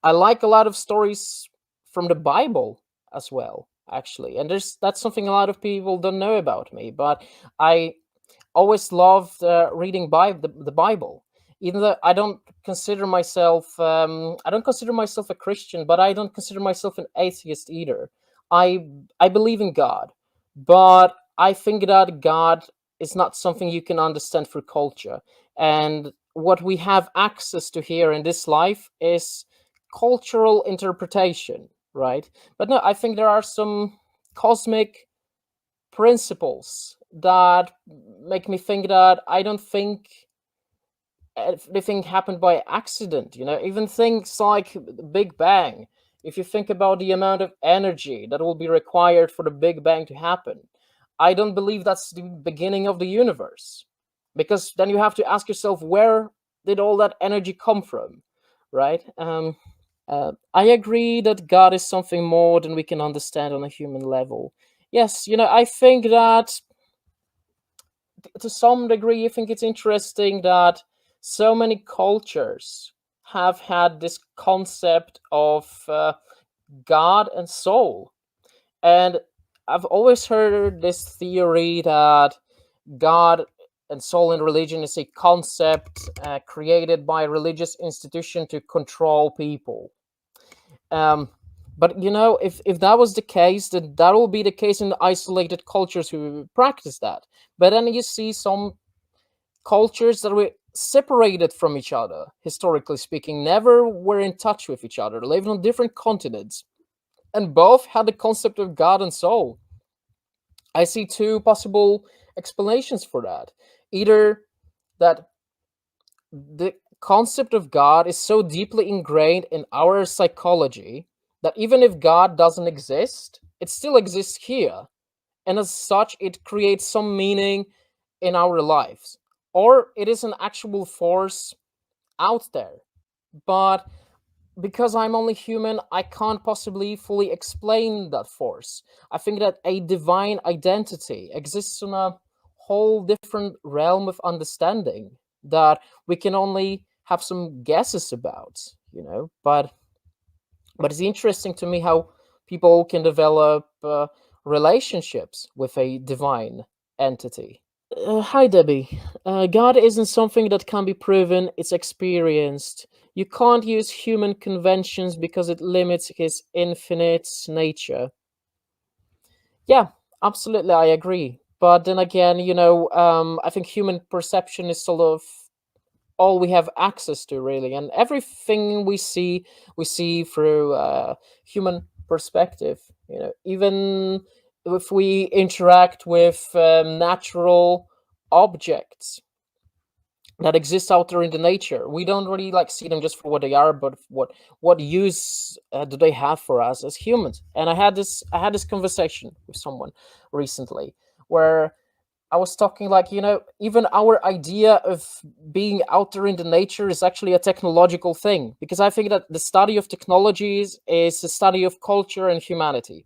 I like a lot of stories from the Bible as well, actually. And that's something a lot of people don't know about me. But I always loved reading the Bible. Even though I don't consider myself a Christian, but I don't consider myself an atheist either. I believe in God, but I think that God is not something you can understand through culture. And what we have access to here in this life is cultural interpretation, right? But no, I think there are some cosmic principles that make me think that I don't think everything happened by accident. Even things like the Big Bang. If you think about the amount of energy that will be required for the Big Bang to happen, I don't believe that's the beginning of the universe. Because then you have to ask yourself, where did all that energy come from, right? I agree that God is something more than we can understand on a human level. Yes, I think that to some degree, I think it's interesting that so many cultures have had this concept of God and soul. And I've always heard this theory that God and soul in religion is a concept created by a religious institution to control people. Um, but if that was the case, then that will be the case in the isolated cultures who practice that. But then you see some cultures that were separated from each other, historically speaking, never were in touch with each other, lived on different continents, and both had the concept of God and soul. I see two possible explanations for that. Either that the concept of God is so deeply ingrained in our psychology that even if God doesn't exist, it still exists here. And as such, it creates some meaning in our lives. Or it is an actual force out there. But because I'm only human, I can't possibly fully explain that force. I think that a divine identity exists in a whole different realm of understanding that we can only have some guesses about. But it's interesting to me how people can develop relationships with a divine entity. Hi, Debbie. God isn't something that can be proven, it's experienced. You can't use human conventions because it limits his infinite nature. Yeah, absolutely, I agree. But then again, I think human perception is sort of all we have access to, really. And everything we see through human perspective. Even if we interact with natural objects that exist out there in the nature, we don't really like see them just for what they are, but what use do they have for us as humans. And I had this conversation with someone recently where I was talking like, even our idea of being out there in the nature is actually a technological thing, because I think that the study of technologies is a study of culture and humanity.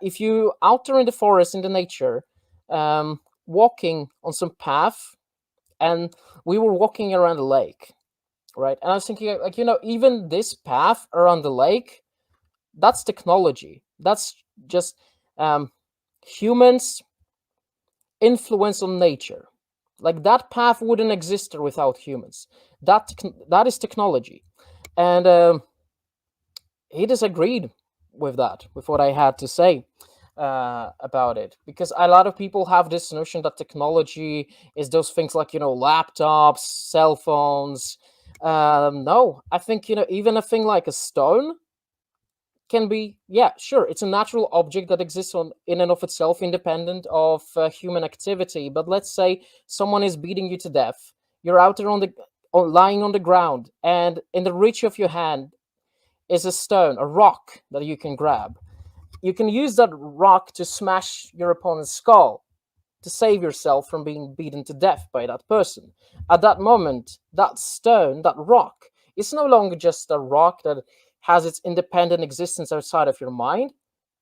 If you out there in the forest, in the nature, walking on some path, and we were walking around the lake, right? And I was thinking, like, even this path around the lake, that's technology. That's just humans' influence on nature. Like that path wouldn't exist without humans. That is technology, and he disagreed with that, with what I had to say about it, because a lot of people have this notion that technology is those things like laptops, cell phones. No, I think even a thing like a stone can be, yeah, sure, it's a natural object that exists on in and of itself, independent of human activity. But let's say someone is beating you to death, you're out there lying on the ground, and in the reach of your hand is a stone, a rock that you can grab. You can use that rock to smash your opponent's skull to save yourself from being beaten to death by that person. At that moment, that stone, that rock, is no longer just a rock that has its independent existence outside of your mind.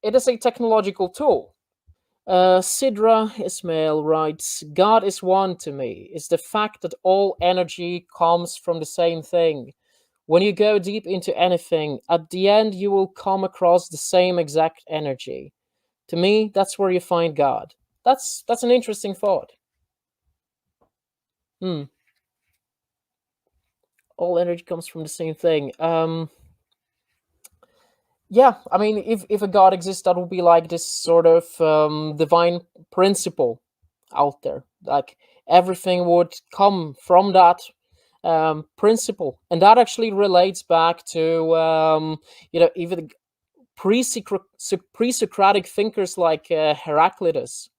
It is a technological tool. Sidra Ismail writes, God is one to me. It's the fact that all energy comes from the same thing. When you go deep into anything, at the end you will come across the same exact energy. To me, that's where you find God. That's an interesting thought. Hmm. All energy comes from the same thing. Yeah, I mean, if a God exists, that would be like this sort of divine principle out there. Like everything would come from that principle, and that actually relates back to even pre-Socratic thinkers like Heraclitus.